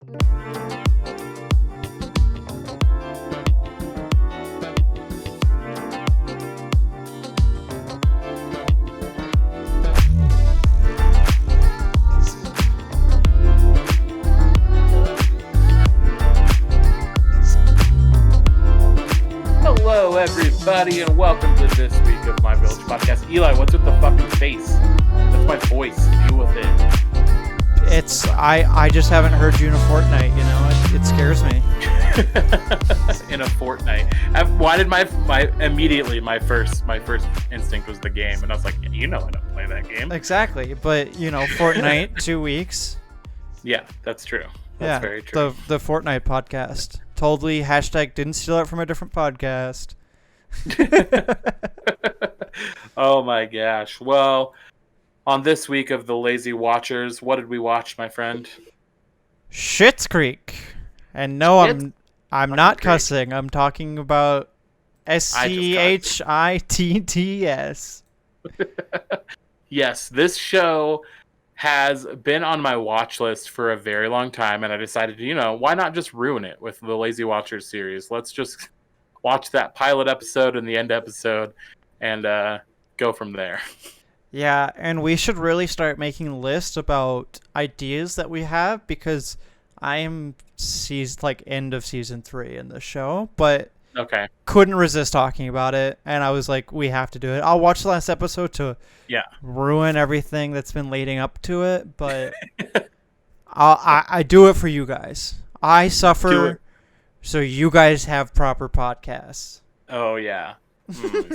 Hello, everybody, and welcome to this week of My Village Podcast. Eli, what's with the fucking face? That's my voice. Deal with it. I just haven't heard you in a fortnight, you know? It scares me. In a fortnight. Why did my first instinct was the game, and I was like, you know I don't play that game. Exactly, but, you know, fortnight, 2 weeks. Yeah, that's true. That's very true. The Fortnite podcast. Totally hashtag didn't steal it from a different podcast. Oh my gosh. Well, on this week of the Lazy Watchers, what did we watch, my friend? Schitt's Creek. And no, I'm not cussing. I'm talking about SCHITTS. Yes, this show has been on my watch list for a very long time, and I decided, why not just ruin it with the Lazy Watchers series? Let's just watch that pilot episode and the end episode and go from there. Yeah, and we should really start making lists about ideas that we have, because I'm end of season 3 in the show, but okay, couldn't resist talking about it, and I was like, we have to do it. I'll watch the last episode to ruin everything that's been leading up to it, but I do it for you guys. I suffer so you guys have proper podcasts. Oh yeah.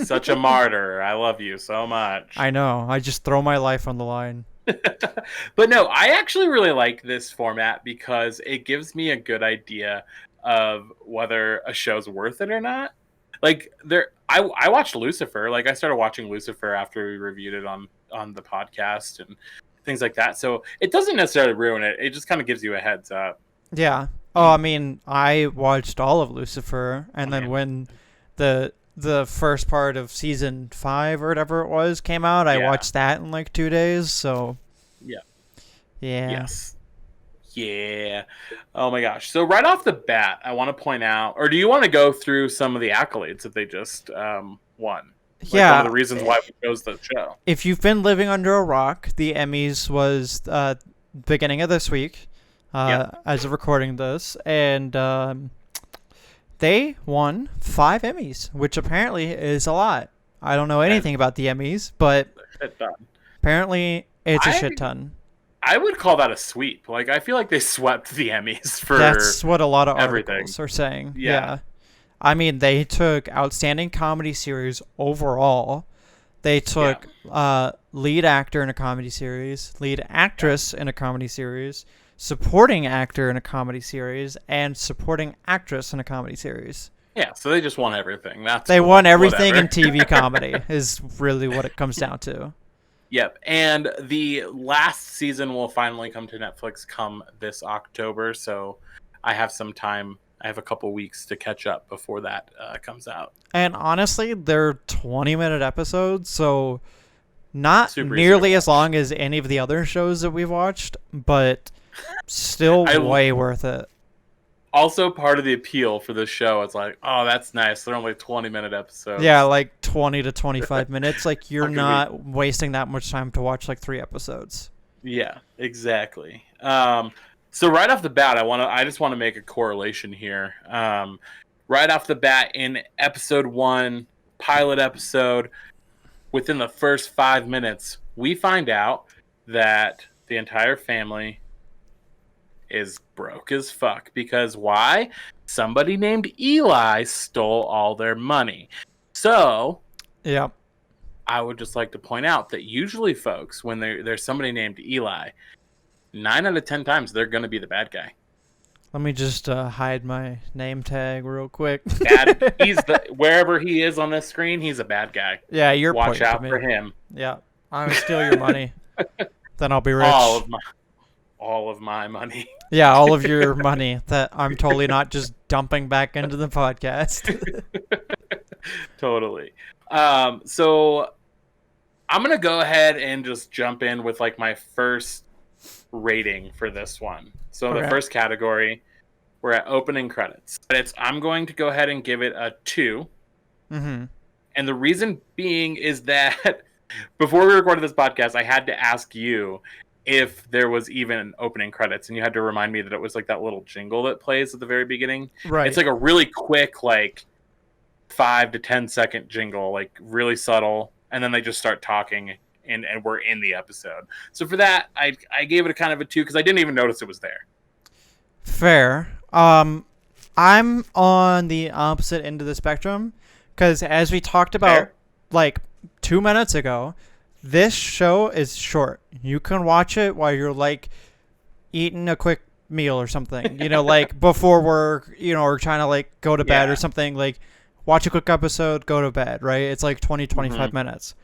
Such a martyr. I love you so much. I know. I just throw my life on the line. But no, I actually really like this format because it gives me a good idea of whether a show's worth it or not. Like I watched Lucifer. Like I started watching Lucifer after we reviewed it on the podcast and things like that. So it doesn't necessarily ruin it. It just kind of gives you a heads up. Yeah. Oh, I mean, I watched all of Lucifer, and then when the first part of season 5 or whatever it was came out, I watched that in like 2 days. So yeah. Yes. Yeah. Oh my gosh. So right off the bat, I want to point out, or do you want to go through some of the accolades that they just won? Like one of the reasons why we chose the show. If you've been living under a rock, the Emmys was beginning of this week, as of recording this, and they won 5 Emmys, which apparently is a lot. I don't know anything about the Emmys, but apparently it's a shit ton. I would call that a sweep. Like, I feel like they swept the Emmys for That's what a lot of everything. Articles are saying. Yeah. I mean, they took Outstanding Comedy Series overall. They took lead actor in a comedy series, lead actress in a comedy series, supporting actor in a comedy series, and supporting actress in a comedy series. Yeah, so they just won everything. They won everything in TV comedy is really what it comes down to. Yep, and the last season will finally come to Netflix come this October, so I have some time. I have a couple weeks to catch up before that comes out. And honestly, they're 20-minute episodes, so not nearly as long as any of the other shows that we've watched, but still way worth it. Also, part of the appeal for this show is like, oh, that's nice. They're only 20-minute episodes. Yeah, like 20 to 25 minutes. Like, you're not wasting that much time to watch like 3 episodes. Yeah, exactly. So right off the bat, I just want to make a correlation here. Right off the bat, in episode 1, pilot episode, within the first 5 minutes, we find out that the entire family is broke as fuck. Because why? Somebody named Eli stole all their money. So, yeah, I would just like to point out that usually, folks, when there's somebody named Eli, 9 out of 10 times they're going to be the bad guy. Let me just hide my name tag real quick. Wherever he is on this screen, he's a bad guy. Yeah, you're watch out for him. Yeah, I'm gonna steal your money. Then I'll be rich. All of my money. Yeah, all of your money that I'm totally not just dumping back into the podcast. Totally. So I'm gonna go ahead and just jump in with like my first rating for this one. So Okay. the first category, we're at opening credits. I'm going to go ahead and give it a 2. Mm-hmm. And the reason being is that before we recorded this podcast, I had to ask you if there was even opening credits, and you had to remind me that it was like that little jingle that plays at the very beginning. Right. It's like a really quick, like 5 to 10 second jingle, like really subtle, and then they just start talking, and we're in the episode. So for that, I gave it a kind of a 2 because I didn't even notice it was there. Fair. I'm on the opposite end of the spectrum because as we talked about Fair. like 2 minutes ago, this show is short. You can watch it while you're like eating a quick meal or something, like before work, or trying to like go to bed or something, like watch a quick episode, go to bed, right? It's like 20-25 minutes.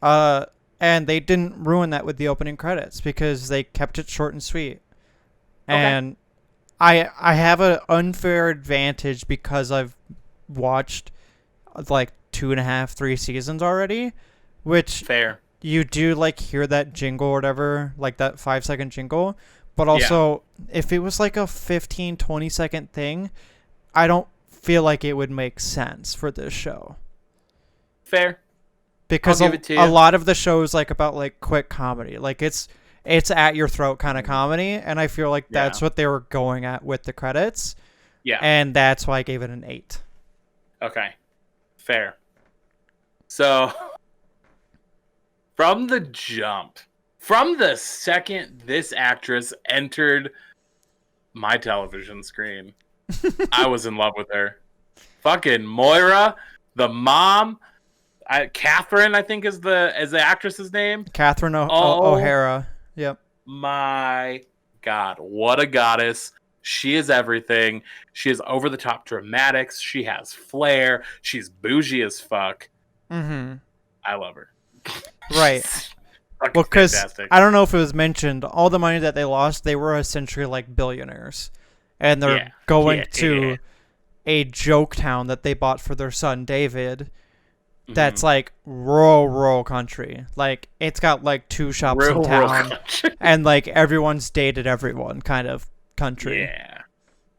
And they didn't ruin that with the opening credits because they kept it short and sweet. Okay. And I have an unfair advantage because I've watched like 2.5, 3 seasons already, which Fair. you do like hear that jingle or whatever, like that 5-second jingle. But also, if it was like a 15-20 second thing, I don't feel like it would make sense for this show. Fair. Because I'll give it to you. a lot of the show is like about like quick comedy. Like it's at your throat kind of comedy, and I feel like that's what they were going at with the credits. Yeah. And that's why I gave it an 8. Okay. Fair. So, from the jump, from the second this actress entered my television screen, I was in love with her. Fucking Moira, the mom, Catherine, I think is the actress's name. Catherine O'Hara. Yep. My God, what a goddess. She is everything. She is over the top dramatics. She has flair. She's bougie as fuck. Mm-hmm. I love her. Right. Well, because I don't know if it was mentioned, all the money that they lost, they were essentially like billionaires. And they're going to a joke town that they bought for their son, David. That's like rural country. Like it's got like 2 shops in town, and like everyone's dated everyone kind of country.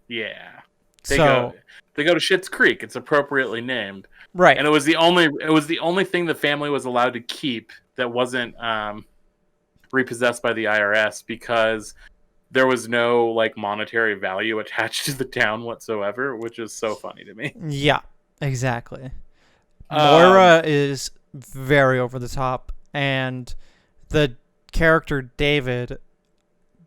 Yeah. They So go to Schitt's Creek. It's appropriately named, right. and it was the only thing the family was allowed to keep that wasn't repossessed by the IRS because there was no like monetary value attached to the town whatsoever, which is so funny to me. Yeah, exactly. Moira is very over the top, and the character David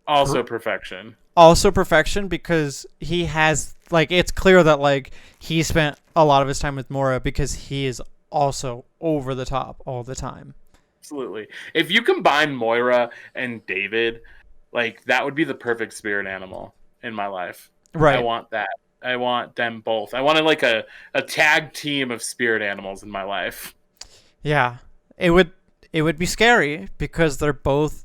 also perfection. Also perfection because he has like it's clear that like he spent a lot of his time with Moira because he is also over the top all the time. Absolutely. If you combine Moira and David, like that would be the perfect spirit animal in my life. Right. I want that. I want them both. I wanted like a tag team of spirit animals in my life. Yeah. It would be scary because they're both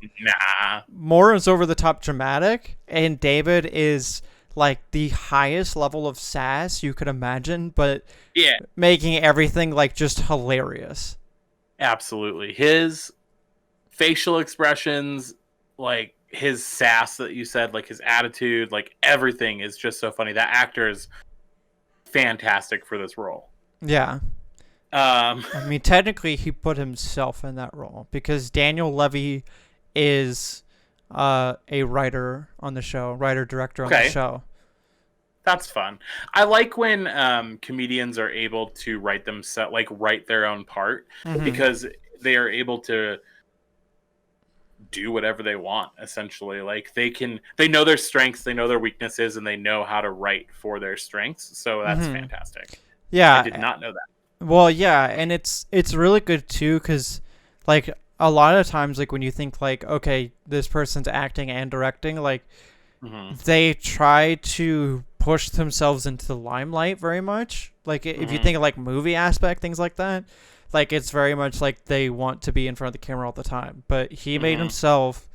Moira's over the top dramatic and David is like the highest level of sass you could imagine, but making everything like just hilarious. Absolutely. His facial expressions, like his sass that you said, like his attitude, like everything is just so funny. That actor is fantastic for this role. Yeah. I mean, technically he put himself in that role because Daniel Levy is a writer on the show, writer-director on the show. That's fun. I like when comedians are able to write their own part because they are able to do whatever they want, essentially. Like they know their strengths, they know their weaknesses, and they know how to write for their strengths. So that's fantastic. Yeah. I did not know that. Well, yeah, and it's really good too because like a lot of times like when you think like okay, this person's acting and directing, like they try to push themselves into the limelight very much. Like if you think of like movie aspect, things like that, like it's very much like they want to be in front of the camera all the time. But he made himself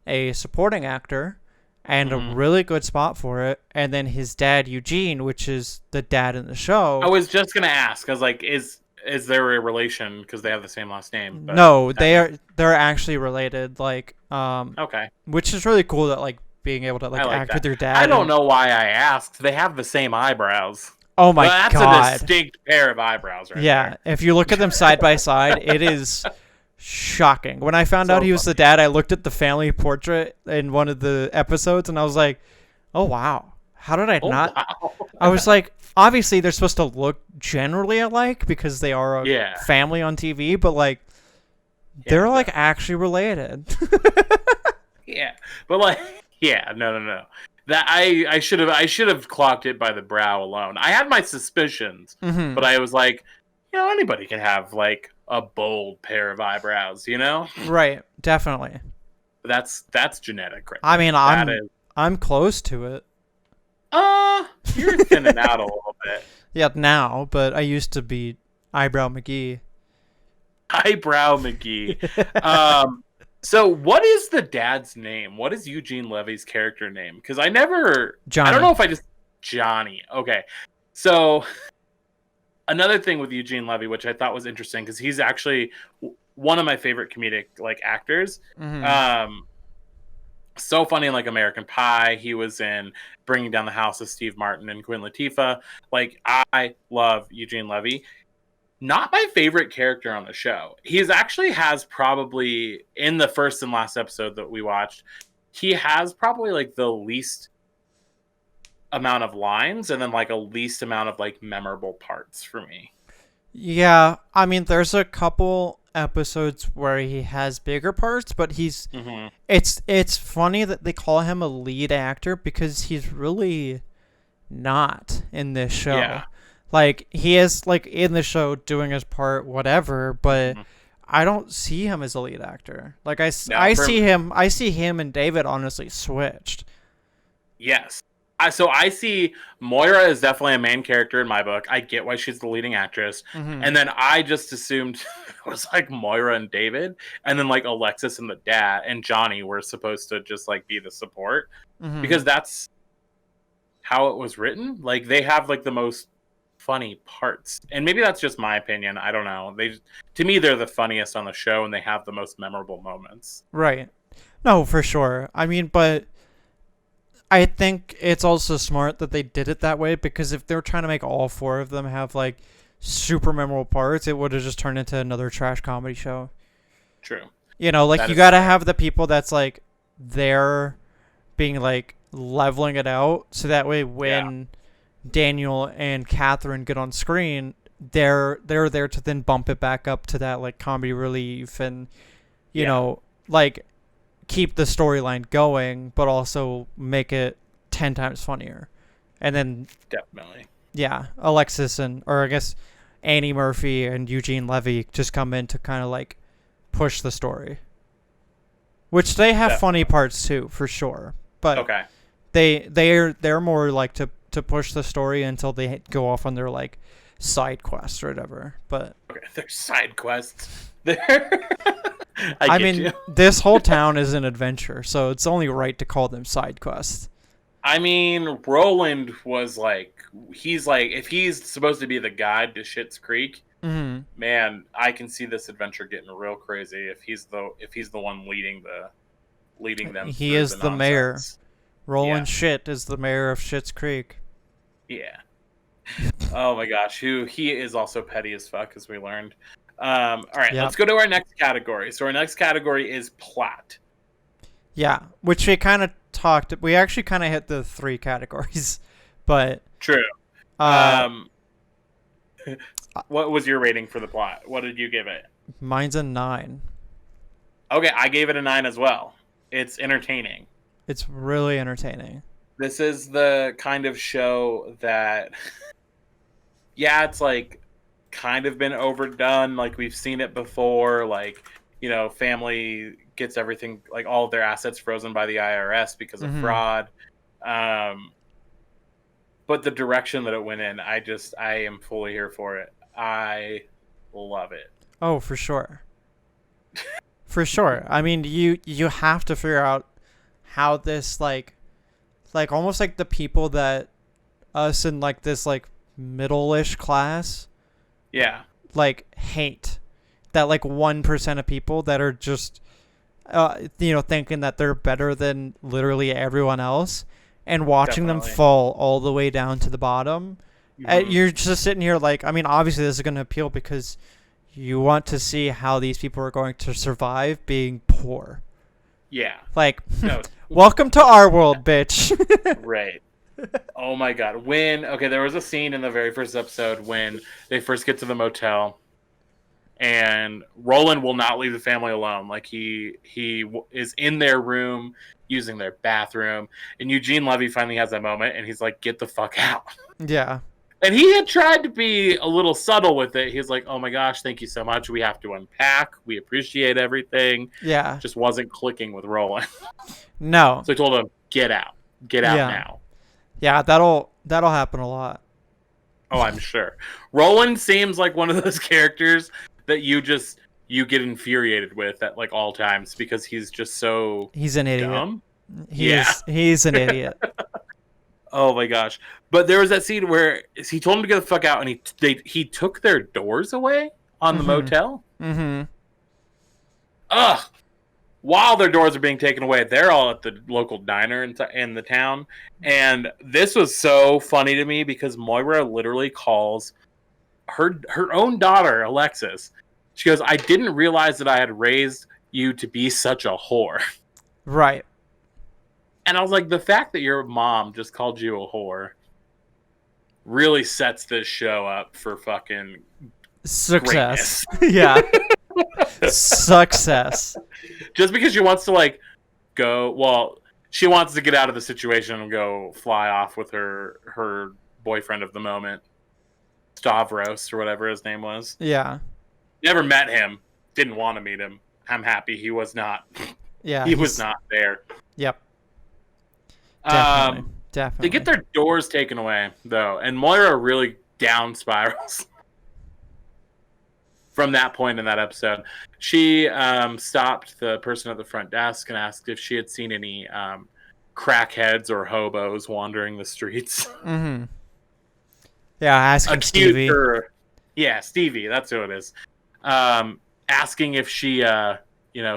a supporting actor and a really good spot for it. And then his dad, Eugene, which is the dad in the show. I was just going to ask. I was like, is there a relation because they have the same last name? But no, they're actually related. Like Okay. Which is really cool that like being able to like I like act that. with your dad. I don't know why I asked. They have the same eyebrows. Oh my That's god. a distinct pair of eyebrows right Yeah, there. if you look at them side by side, it is shocking. When I found out he was the dad, I looked at the family portrait in one of the episodes and I was like, "Oh wow. How did I not?" Wow. I was like, obviously they're supposed to look generally alike because they are a family on TV, but like they're like actually related. Yeah. But like no. That I should have clocked it by the brow alone. I had my suspicions, but I was like, anybody can have like a bold pair of eyebrows, Right, definitely. That's genetic, right? I mean, I'm close to it. You're thinning out a little bit. Yeah, now, but I used to be Eyebrow McGee. Eyebrow McGee. So what is the dad's name? What is Eugene Levy's character name? Because Johnny. I don't know if I just Johnny. Okay. So another thing with Eugene Levy, which I thought was interesting, because he's actually one of my favorite comedic like actors. So funny in like American Pie. He was in Bringing Down the House with Steve Martin and Queen Latifah. Like, I love Eugene Levy. Not my favorite character on the show. He actually has probably, in the first and last episode that we watched, he has probably like the least amount of lines and then like a least amount of like memorable parts for me. Yeah, I mean, there's a couple episodes where he has bigger parts, but he's it's funny that they call him a lead actor because he's really not in this show. Yeah. Like, he is like in the show doing his part, whatever, but I don't see him as a lead actor. Like, I see him and David honestly switched. Yes. So I see Moira is definitely a main character in my book. I get why she's the leading actress. And then I just assumed it was like Moira and David. And then like Alexis and the dad and Johnny were supposed to just like be the support. Because that's how it was written. Like, they have like the most funny parts. And maybe that's just my opinion. I don't know. To me, they're the funniest on the show and they have the most memorable moments. Right. No, for sure. I mean, but I think it's also smart that they did it that way, because if they were trying to make all four of them have like super memorable parts, it would have just turned into another trash comedy show. True. Like, you gotta have the people that's like there being like leveling it out, so that way when Daniel and Catherine get on screen, they're there to then bump it back up to that like comedy relief and you know, like, keep the storyline going, but also make it 10 times funnier. And then definitely, Alexis or I guess Annie Murphy and Eugene Levy just come in to kind of like push the story, which they have funny parts too, for sure. But they're more like to push the story until they go off on their like side quests or whatever. But they're side quests. I mean, this whole town is an adventure, so it's only right to call them side quests. I mean, Roland was like, if he's supposed to be the guide to Schitt's Creek, man, I can see this adventure getting real crazy if he's the one leading them. He is the mayor. Roland Schitt is the mayor of Schitt's Creek. Yeah. Oh my gosh, he is also petty as fuck, as we learned. All right, let's go to our next category. So our next category is plot. Yeah, which we kind of talked. We actually kind of hit the 3 categories, but true. What was your rating for the plot? What did you give it? Mine's a 9. Okay, I gave it a 9 as well. It's entertaining. It's really entertaining. This is the kind of show that, it's like kind of been overdone. Like, we've seen it before. Like, family gets everything, like all of their assets frozen by the IRS because of fraud. But the direction that it went in, I am fully here for it. I love it. Oh, for sure. For sure. I mean, you have to figure out how this like almost like the people that us in like this like middle-ish class like hate, that like 1% of people that are just thinking that they're better than literally everyone else, and watching them Definitely. fall all the way down to the bottom. Mhm. You're just sitting here like, I mean, obviously this is going to appeal because you want to see how these people are going to survive being poor. Yeah. Like, No. welcome to our world, bitch. Right. Oh my god. There was a scene in the very first episode when they first get to the motel, and Roland will not leave the family alone. Like he is in their room using their bathroom, and Eugene Levy finally has that moment, and he's like, "Get the fuck out." Yeah. And he had tried to be a little subtle with it. He's like, "Oh my gosh, thank you so much. We have to unpack. We appreciate everything." Yeah. Just wasn't clicking with Roland. No. So I told him, "Get out. Get out Yeah. now." Yeah, that'll happen a lot. Oh, I'm sure. Roland seems like one of those characters that you get infuriated with at like all times because he's just so He's an idiot. dumb. He's an idiot. Oh my gosh! But there was that scene where he told him to get the fuck out, and he took their doors away on the motel. Mm-hmm. Ugh! While their doors are being taken away, they're all at the local diner in the town, and this was so funny to me because Moira literally calls her own daughter Alexis. She goes, "I didn't realize that I had raised you to be such a whore." Right. And I was like, the fact that your mom just called you a whore really sets this show up for fucking success. Yeah. Success. Just because she wants to like she wants to get out of the situation and go fly off with her boyfriend of the moment, Stavros or whatever his name was. Yeah. Never met him. Didn't want to meet him. I'm happy he was not. Yeah. He was not there. Yep. Definitely. Definitely. They get their doors taken away though, and Moira really down spirals from that point in that episode. She stopped the person at the front desk and asked if she had seen any crackheads or hobos wandering the streets. Mm-hmm. Yeah, asking Stevie. Yeah, Stevie, that's who it is. Asking if she,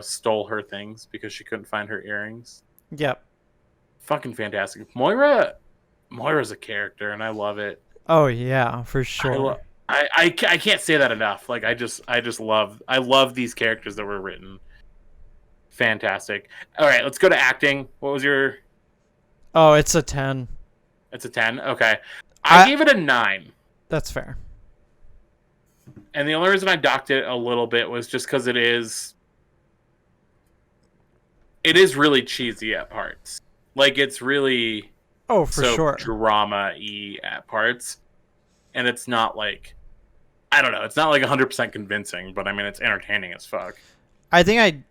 stole her things because she couldn't find her earrings. Yep. Fucking fantastic. Moira's a character, and I love it. Oh yeah, for sure. I can't say that enough. Like I love these characters that were written. Fantastic. All right, let's go to acting. What was your? Oh, it's a 10. It's a 10. Okay, I gave it a 9. That's fair. And the only reason I docked it a little bit was just because it is really cheesy at parts. Like it's really sure drama-y at parts, and it's not like I don't know. It's not like 100% convincing, but I mean it's entertaining as fuck. I think I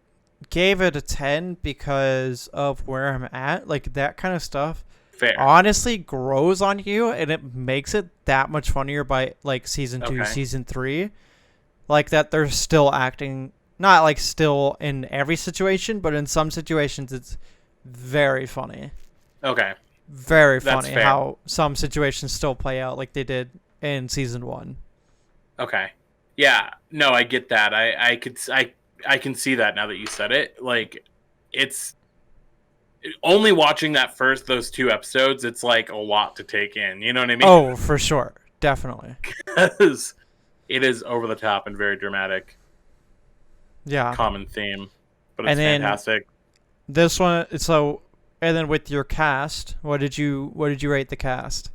gave it a 10 because of where I'm at. Like that kind of stuff. Fair. Honestly grows on you, and it makes it that much funnier by like season 2, season 3. Like that they're still acting, not like still in every situation, but in some situations it's very funny. Okay. Very funny how some situations still play out like they did in season 1. Okay. Yeah. No, I get that. I can see that now that you said it. Like it's only watching those 2 episodes, it's like a lot to take in. You know what I mean? Oh, for sure. Definitely. Because it is over the top and very dramatic. Yeah. Common theme. But it's fantastic. This one, and then with your cast, what did you rate the cast?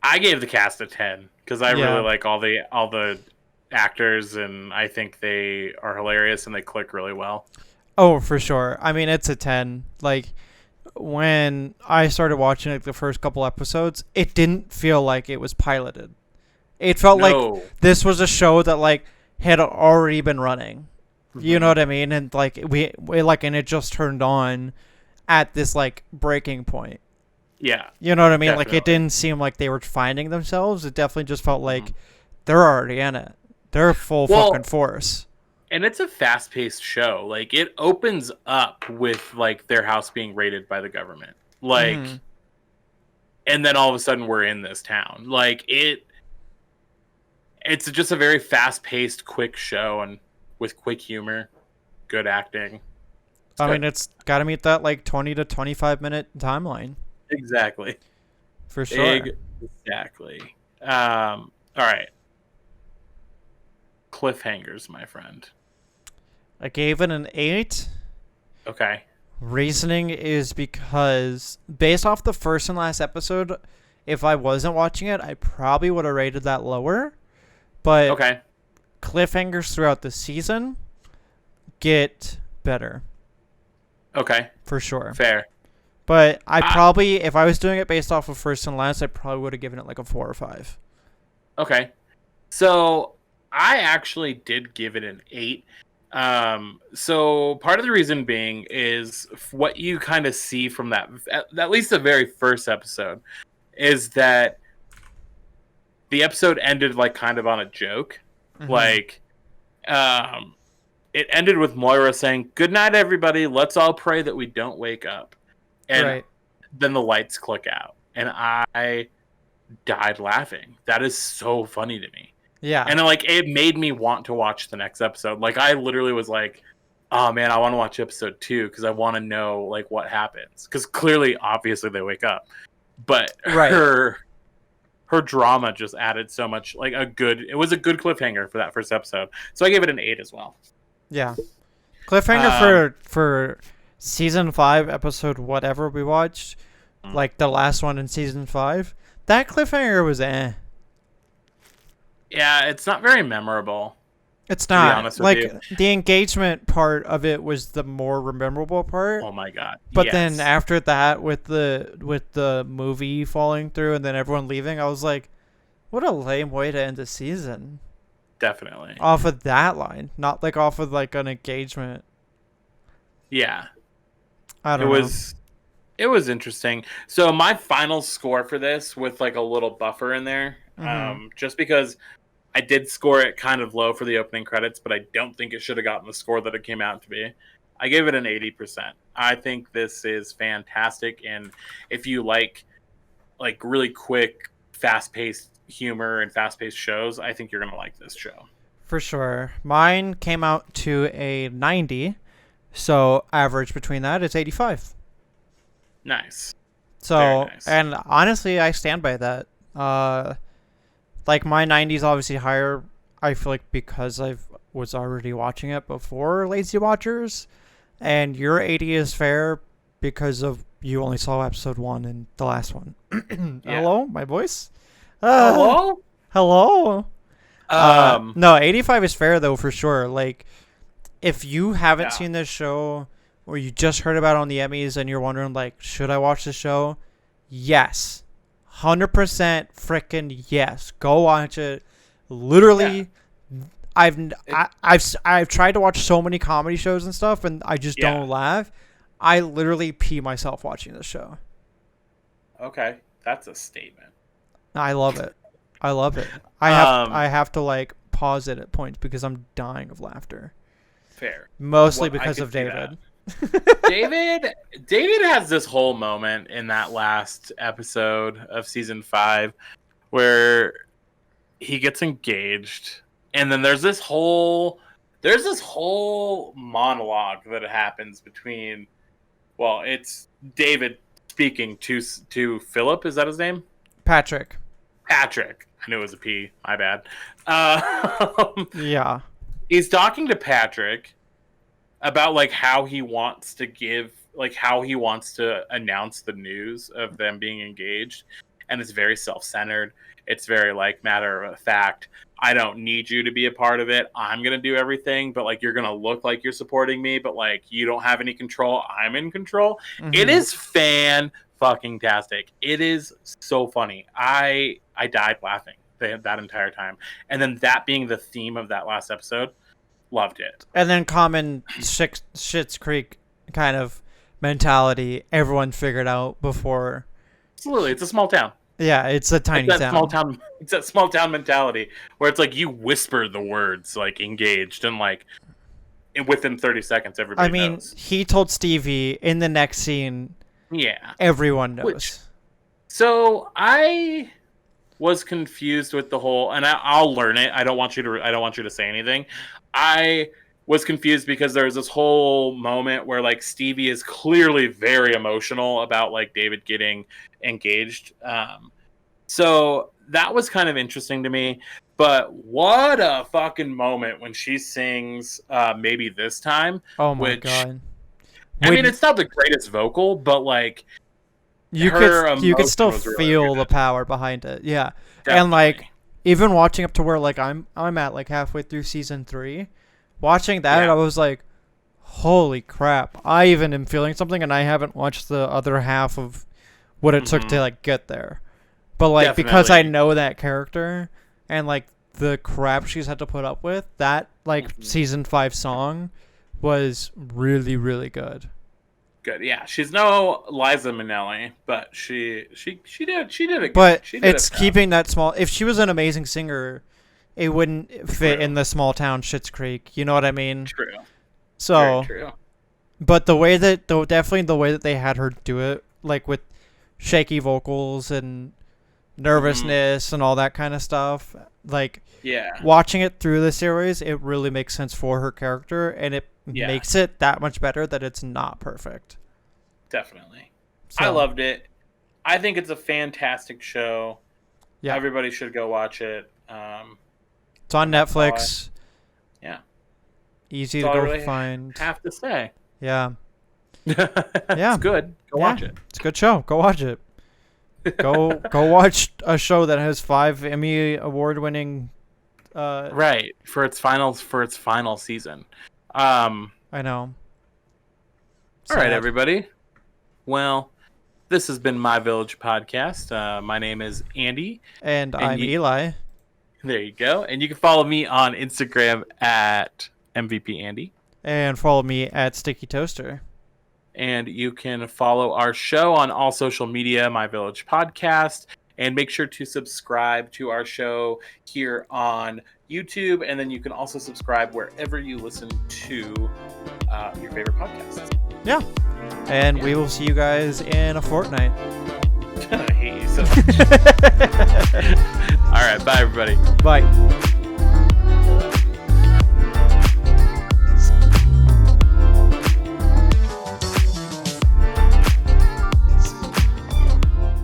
I gave the cast a 10 because I really like all the actors, and I think they are hilarious and they click really well. Oh, for sure. I mean, it's a 10. Like when I started watching like the first couple episodes, it didn't feel like it was piloted. It felt like this was a show that like had already been running. Mm-hmm. You know what I mean? And like we and it just turned on at this like breaking point. Yeah. You know what I mean? Definitely. Like it didn't seem like they were finding themselves. It definitely just felt like they're already in it. They're full fucking force. And it's a fast-paced show. Like it opens up with like their house being raided by the government. Like and then all of a sudden we're in this town. Like it's just a very fast-paced, quick show and with quick humor, good acting. I mean, it's got to meet that like 20 to 25 minute timeline. Exactly. For sure. Exactly. All right. Cliffhangers, my friend. I gave it an 8. Okay. Reasoning is because based off the first and last episode, if I wasn't watching it, I probably would have rated that lower. But Okay. cliffhangers throughout the season get better. Okay. For sure. Fair. But I probably, if I was doing it based off of first and last, I probably would have given it like a 4 or 5. Okay. So I actually did give it an 8. So part of the reason being is what you kind of see from that, at least the very first episode, is that the episode ended like kind of on a joke. Mm-hmm. Like, it ended with Moira saying, "Good night, everybody. Let's all pray that we don't wake up." And then the lights click out. And I died laughing. That is so funny to me. Yeah. And like it made me want to watch the next episode. Like I literally was like, "Oh man, I want to watch episode 2 because I want to know like what happens." Because clearly, obviously, they wake up. But her drama just added so much. Like it was a good cliffhanger for that first episode. So I gave it an 8 as well. Yeah. Cliffhanger for season 5 episode whatever we watched, like the last one in season 5. That cliffhanger was Yeah, it's not very memorable. It's not. Like the engagement part of it was the more memorable part. Oh my god. But then after that with the movie falling through and then everyone leaving, I was like, what a lame way to end the season. Definitely. Off of that line, not like off of like an engagement. Yeah. I don't know. It was interesting. So my final score for this with like a little buffer in there, just because I did score it kind of low for the opening credits, but I don't think it should have gotten the score that it came out to be. I gave it an 80%. I think this is fantastic, and if you like really quick, fast-paced humor and fast-paced shows, I think you're gonna like this show. For sure. Mine came out to a 90, so average between that is 85. Nice. So, nice. And honestly, I stand by that. Like my 90 is obviously higher. I feel like because I was already watching it before Lazy Watchers, and your 80 is fair because of you only saw episode 1 and the last one. Hello, my voice. Hello. Hello. No, 85 is fair though for sure. Like, if you haven't seen this show or you just heard about it on the Emmys and you're wondering like, should I watch the show? Yes. 100% freaking yes. Go watch it. Literally, I've tried to watch so many comedy shows and stuff, and I just don't laugh. I literally pee myself watching this show. Okay, that's a statement. I love it. I love it. I have to like pause it at points because I'm dying of laughter. Fair. Mostly because of David. David has this whole moment in that last episode of season 5 where he gets engaged, and then there's this whole monologue that happens between, well, it's David speaking to Philip. Is that his name? Patrick. I knew it was a P. My bad. Yeah. He's talking to Patrick about like how he wants to announce the news of them being engaged, and it's very self-centered. It's very like matter of fact. I don't need you to be a part of it. I'm gonna do everything, but like you're gonna look like you're supporting me, but like you don't have any control. I'm in control. Mm-hmm. It is fan-fucking-tastic. It is so funny. I died laughing that entire time, and then that being the theme of that last episode. Loved it. And then common Schitt's Creek kind of mentality everyone figured out before. Absolutely. It's a small town. Yeah, it's a tiny town. It's that small town mentality where it's like you whisper the words like engaged and like within 30 seconds everybody knows. He told Stevie in the next scene. Yeah. Everyone knows. So I was confused with the whole, and I'll learn it. I don't want you to say anything. I was confused because there was this whole moment where like Stevie is clearly very emotional about like David getting engaged. So that was kind of interesting to me. But what a fucking moment when she sings Maybe This Time. Oh my god. I mean, it's not the greatest vocal, but like you could still feel really the power behind it. Yeah. Definitely. And like even watching up to where like I'm at like halfway through season 3, watching that I was like, holy crap. I even am feeling something, and I haven't watched the other half of what it took to like get there. But like because I know that character and like the crap she's had to put up with, that like season 5 song was really, really good. Good, yeah. She's no Liza Minnelli, but she did it. But it's keeping that small. If she was an amazing singer, it wouldn't fit in the small town Schitt's Creek. You know what I mean? True. So, very true. But definitely the way that they had her do it, like with shaky vocals and nervousness and all that kind of stuff, like watching it through the series, it really makes sense for her character, and it makes it that much better that it's not perfect. Definitely. So, I loved it. I think it's a fantastic show. Yeah. Everybody should go watch it. It's on Netflix. Yeah. Easy to go find. Have to say. Yeah. Yeah. It's good. Go watch it. It's a good show. Go watch it. Go watch a show that has 5 Emmy Award winning right, for its final season. I know. All right, everybody. Well, this has been My Village Podcast. My name is Andy. And I'm Eli. There you go. And you can follow me on Instagram at MVP Andy. And follow me at Sticky Toaster. And you can follow our show on all social media, My Village Podcast. And make sure to subscribe to our show here on YouTube. And then you can also subscribe wherever you listen to your favorite podcasts. Yeah. And we will see you guys in a fortnight. I hate you so much. All right. Bye, everybody. Bye.